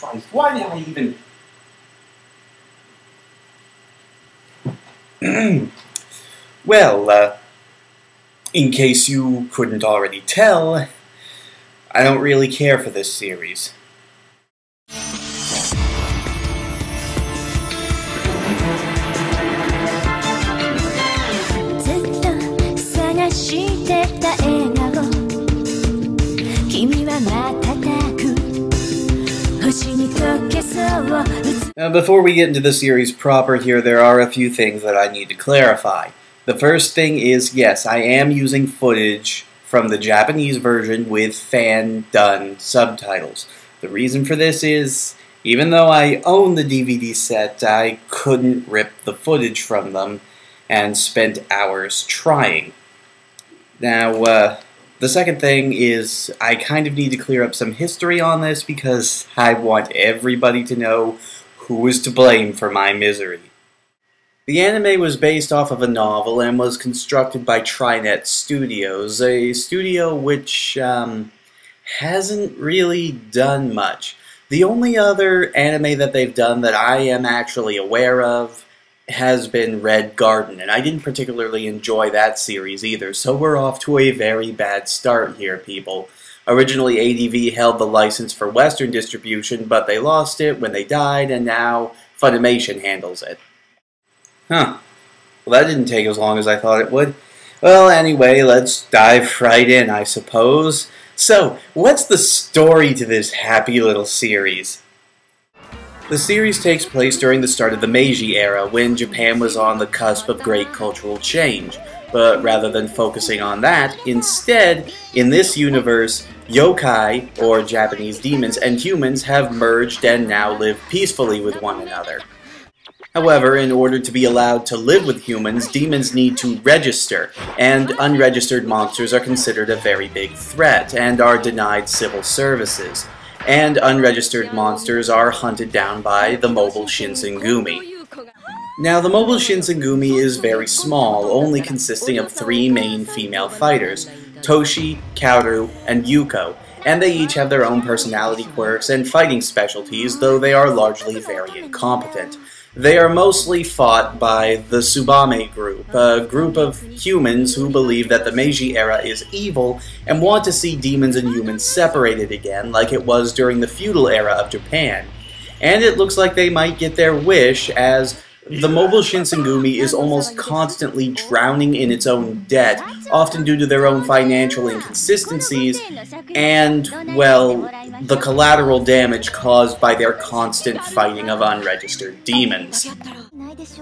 Christ, why did I even... Well, in case you couldn't already tell, I don't really care for this series. Now, before we get into the series proper here, there are a few things that I need to clarify. The first thing is, yes, I am using footage from the Japanese version with fan-done subtitles. The reason for this is, even though I own the DVD set, I couldn't rip the footage from them and spent hours trying. Now, the second thing is, I kind of need to clear up some history on this because I want everybody to know who is to blame for my misery. The anime was based off of a novel and was constructed by Trinet Studios, a studio which hasn't really done much. The only other anime that they've done that I am actually aware of has been Red Garden, and I didn't particularly enjoy that series either, so we're off to a very bad start here, people. Originally, ADV held the license for Western distribution, but they lost it when they died, and now Funimation handles it. Huh. Well, that didn't take as long as I thought it would. Well, anyway, let's dive right in, I suppose. So, what's the story to this happy little series? The series takes place during the start of the Meiji era, when Japan was on the cusp of great cultural change. But rather than focusing on that, instead, in this universe, yokai, or Japanese demons, and humans have merged and now live peacefully with one another. However, in order to be allowed to live with humans, demons need to register, and unregistered monsters are considered a very big threat, and are denied civil services. And unregistered monsters are hunted down by the mobile Shinsengumi. Now, the mobile Shinsengumi is very small, only consisting of 3 main female fighters, Toshi, Kaoru, and Yuko, and they each have their own personality quirks and fighting specialties, though they are largely very incompetent. They are mostly fought by the Tsubame group, a group of humans who believe that the Meiji era is evil and want to see demons and humans separated again like it was during the feudal era of Japan. And it looks like they might get their wish, as the mobile Shinsengumi is almost constantly drowning in its own debt, often due to their own financial inconsistencies, and, well, the collateral damage caused by their constant fighting of unregistered demons.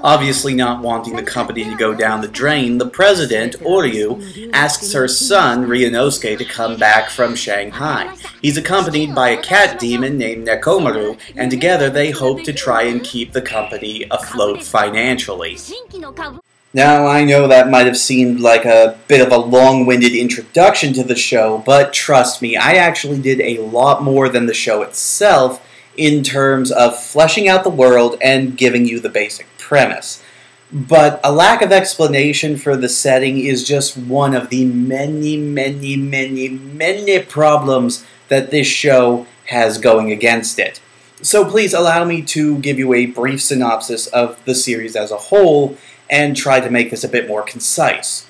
Obviously not wanting the company to go down the drain, the president, Oryu, asks her son, Ryunosuke, to come back from Shanghai. He's accompanied by a cat demon named Nekomaru, and together they hope to try and keep the company afloat financially. Now, I know that might have seemed like a bit of a long-winded introduction to the show, but trust me, I actually did a lot more than the show itself in terms of fleshing out the world and giving you the basic premise. But a lack of explanation for the setting is just one of the many problems that this show has going against it. So please allow me to give you a brief synopsis of the series as a whole, and try to make this a bit more concise.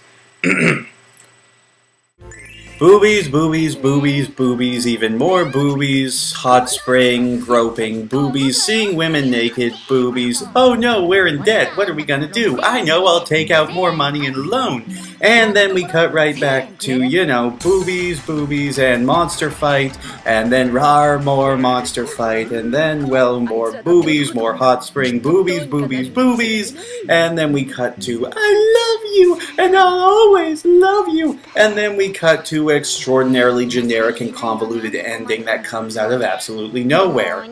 Boobies, boobies, boobies, boobies, even more boobies, hot spring, groping, boobies, seeing women naked, boobies. Oh no, we're in debt, what are we gonna do? I know, I'll take out more money in a loan. And then we cut right back to, you know, boobies, boobies, and monster fight, and then more monster fight, and then, well, more boobies, more hot spring, boobies, boobies, boobies, and then we cut to, I love you, and I'll always love you, and then we cut to extraordinarily generic and convoluted ending that comes out of absolutely nowhere.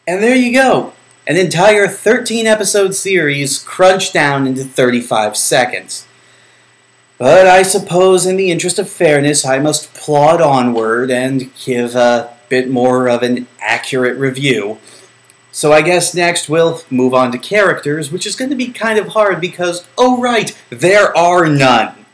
And there you go, an entire 13-episode series crunched down into 35 seconds. But I suppose in the interest of fairness I must plod onward and give a bit more of an accurate review. So I guess next we'll move on to characters, which is going to be kind of hard because, oh right, there are none.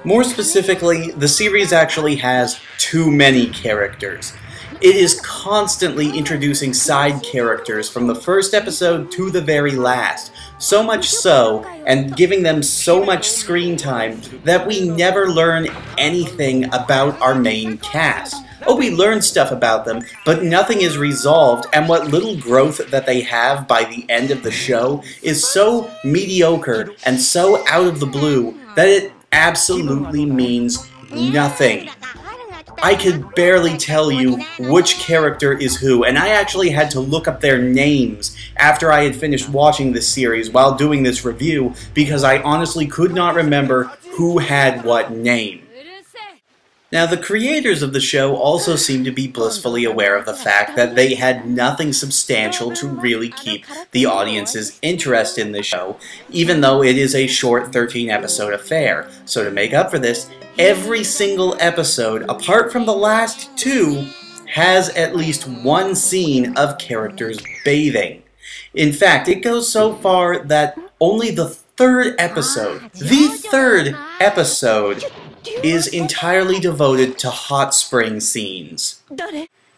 More specifically, the series actually has too many characters. It is constantly introducing side characters from the first episode to the very last. So much so, and giving them so much screen time, that we never learn anything about our main cast. Oh, we learn stuff about them, but nothing is resolved, and what little growth that they have by the end of the show is so mediocre and so out of the blue that it absolutely means nothing. I could barely tell you which character is who, and I actually had to look up their names after I had finished watching this series while doing this review, because I honestly could not remember who had what name. Now, the creators of the show also seem to be blissfully aware of the fact that they had nothing substantial to really keep the audience's interest in the show, even though it is a short 13-episode affair. So to make up for this, every single episode, apart from the last two, has at least one scene of characters bathing. In fact, it goes so far that only the third episode is entirely devoted to hot spring scenes.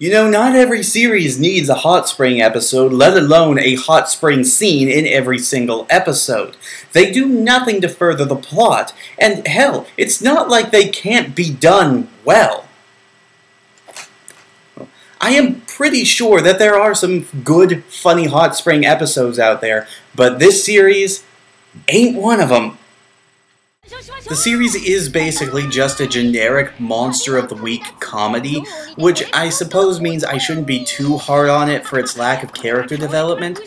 You know, not every series needs a hot spring episode, let alone a hot spring scene in every single episode. They do nothing to further the plot, and hell, it's not like they can't be done well. I am pretty sure that there are some good, funny hot spring episodes out there, but this series ain't one of them. The series is basically just a generic Monster of the Week comedy, which I suppose means I shouldn't be too hard on it for its lack of character development,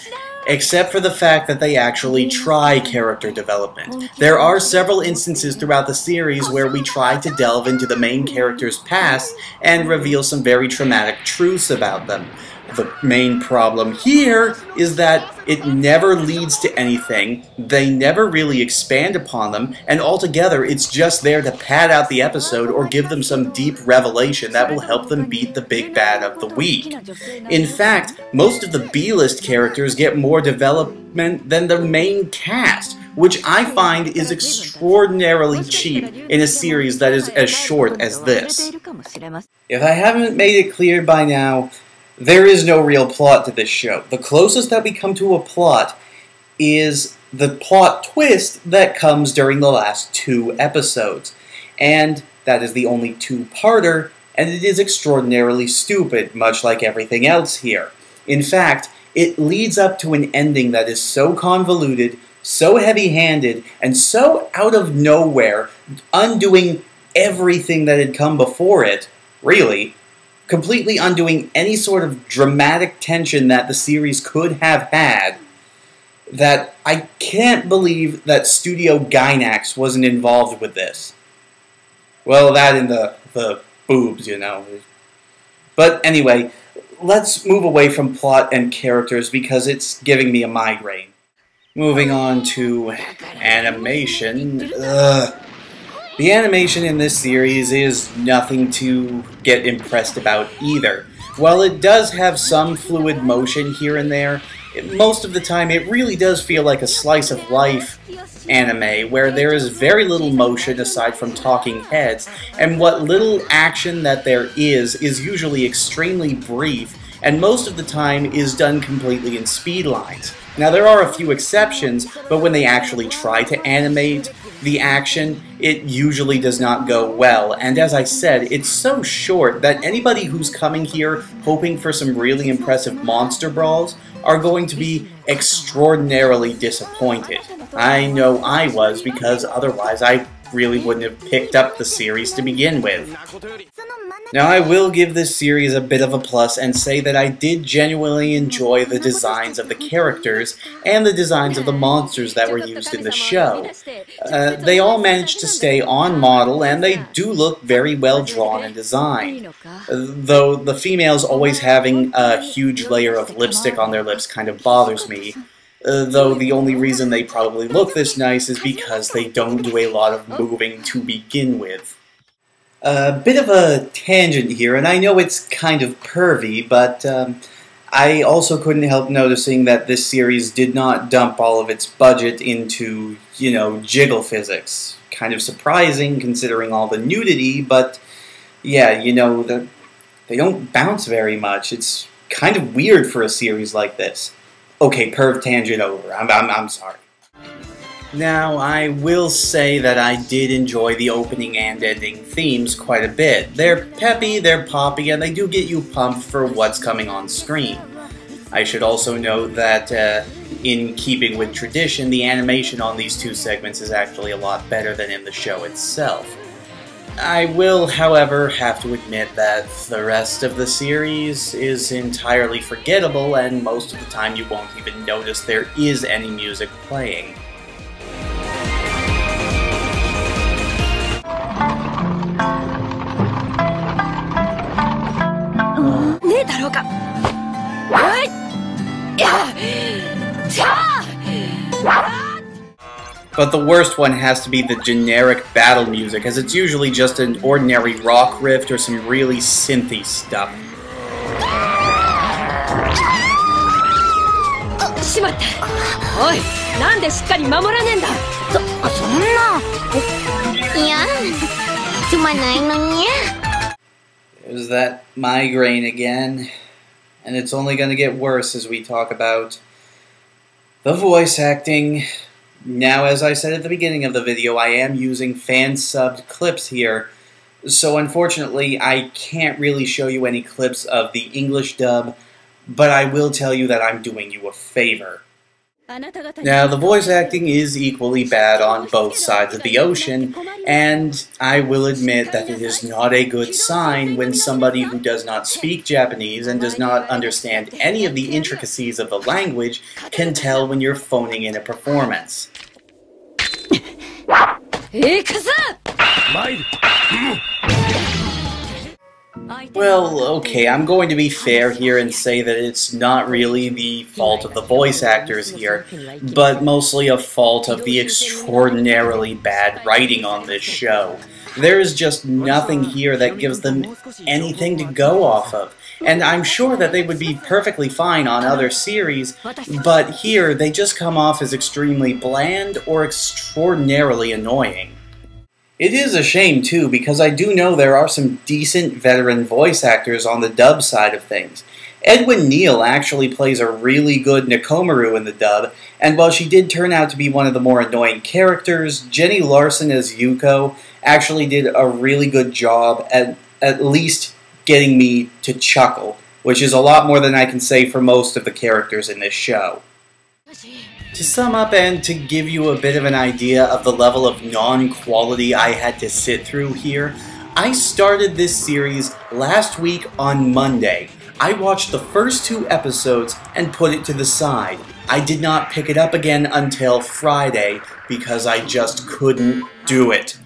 except for the fact that they actually try character development. There are several instances throughout the series where we try to delve into the main character's past and reveal some very traumatic truths about them. The main problem here is that it never leads to anything, they never really expand upon them, and altogether it's just there to pad out the episode or give them some deep revelation that will help them beat the big bad of the week. In fact, most of the B-list characters get more development than the main cast, which I find is extraordinarily cheap in a series that is as short as this. If I haven't made it clear by now, there is no real plot to this show. The closest that we come to a plot is the plot twist that comes during the last two episodes. And that is the only two-parter, and it is extraordinarily stupid, much like everything else here. In fact, it leads up to an ending that is so convoluted, so heavy-handed, and so out of nowhere, undoing everything that had come before it, really, completely undoing any sort of dramatic tension that the series could have had, that I can't believe that Studio Gainax wasn't involved with this. Well, that and the boobs, you know. But anyway, let's move away from plot and characters because it's giving me a migraine. Moving on to animation. The animation in this series is nothing to get impressed about either. While it does have some fluid motion here and there, most of the time it really does feel like a slice of life anime where there is very little motion aside from talking heads, and what little action that there is usually extremely brief, and most of the time is done completely in speed lines. Now there are a few exceptions, but when they actually try to animate the action, it usually does not go well, and as I said, it's so short that anybody who's coming here hoping for some really impressive monster brawls are going to be extraordinarily disappointed. I know I was, because otherwise I really wouldn't have picked up the series to begin with. Now I will give this series a bit of a plus and say that I did genuinely enjoy the designs of the characters and the designs of the monsters that were used in the show. They all managed to stay on model and they do look very well drawn and designed. Though the females always having a huge layer of lipstick on their lips kind of bothers me. Though the only reason they probably look this nice is because they don't do a lot of moving to begin with. A bit of a tangent here, and I know it's kind of pervy, but I also couldn't help noticing that this series did not dump all of its budget into, you know, jiggle physics. Kind of surprising considering all the nudity, but yeah, you know, They don't bounce very much. It's kind of weird for a series like this. Okay, perv tangent over. I'm sorry. Now, I will say that I did enjoy the opening and ending themes quite a bit. They're peppy, they're poppy, and they do get you pumped for what's coming on screen. I should also note that, in keeping with tradition, the animation on these two segments is actually a lot better than in the show itself. I will, however, have to admit that the rest of the series is entirely forgettable, and most of the time you won't even notice there is any music playing. But the worst one has to be the generic battle music, as it's usually just an ordinary rock riff or some really synthy stuff. There's that migraine again, and it's only going to get worse as we talk about the voice acting. Now, as I said at the beginning of the video, I am using fan-subbed clips here, so unfortunately I can't really show you any clips of the English dub, but I will tell you that I'm doing you a favor. Now, the voice acting is equally bad on both sides of the ocean, and I will admit that it is not a good sign when somebody who does not speak Japanese and does not understand any of the intricacies of the language can tell when you're phoning in a performance. Well, okay, I'm going to be fair here and say that it's not really the fault of the voice actors here, but mostly a fault of the extraordinarily bad writing on this show. There is just nothing here that gives them anything to go off of, and I'm sure that they would be perfectly fine on other series, but here they just come off as extremely bland or extraordinarily annoying. It is a shame, too, because I do know there are some decent veteran voice actors on the dub side of things. Edwin Neal actually plays a really good Nekomaru in the dub, and while she did turn out to be one of the more annoying characters, Jenny Larson as Yuko actually did a really good job at least getting me to chuckle, which is a lot more than I can say for most of the characters in this show. To sum up and to give you a bit of an idea of the level of non-quality I had to sit through here, I started this series last week on Monday. I watched the first 2 episodes and put it to the side. I did not pick it up again until Friday because I just couldn't do it.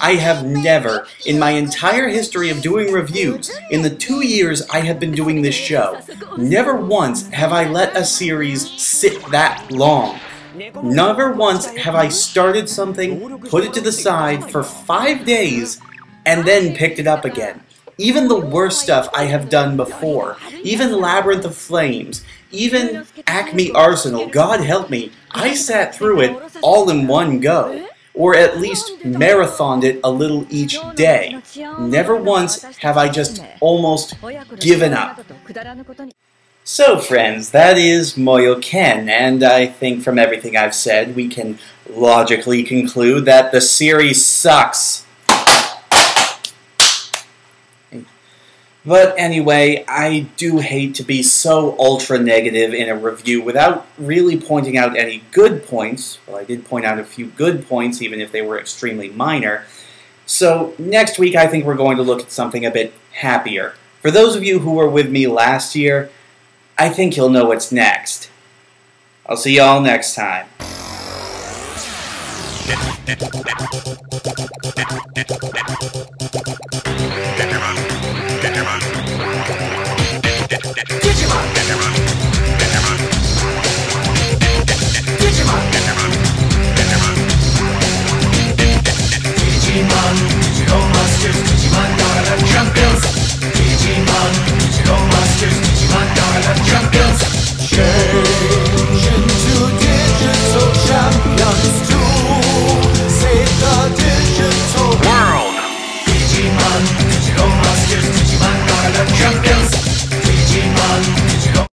I have never, in my entire history of doing reviews, in the 2 years I have been doing this show, never once have I let a series sit that long. Never once have I started something, put it to the side for 5 days, and then picked it up again. Even the worst stuff I have done before, even Labyrinth of Flames, even Acme Arsenal, God help me, I sat through it all in one go. Or at least marathoned it a little each day. Never once have I just almost given up. So friends, that is Moeyo Ken, and I think from everything I've said we can logically conclude that the series sucks. But anyway, I do hate to be so ultra-negative in a review without really pointing out any good points. Well, I did point out a few good points, even if they were extremely minor. So, next week I think we're going to look at something a bit happier. For those of you who were with me last year, I think you'll know what's next. I'll see y'all next time.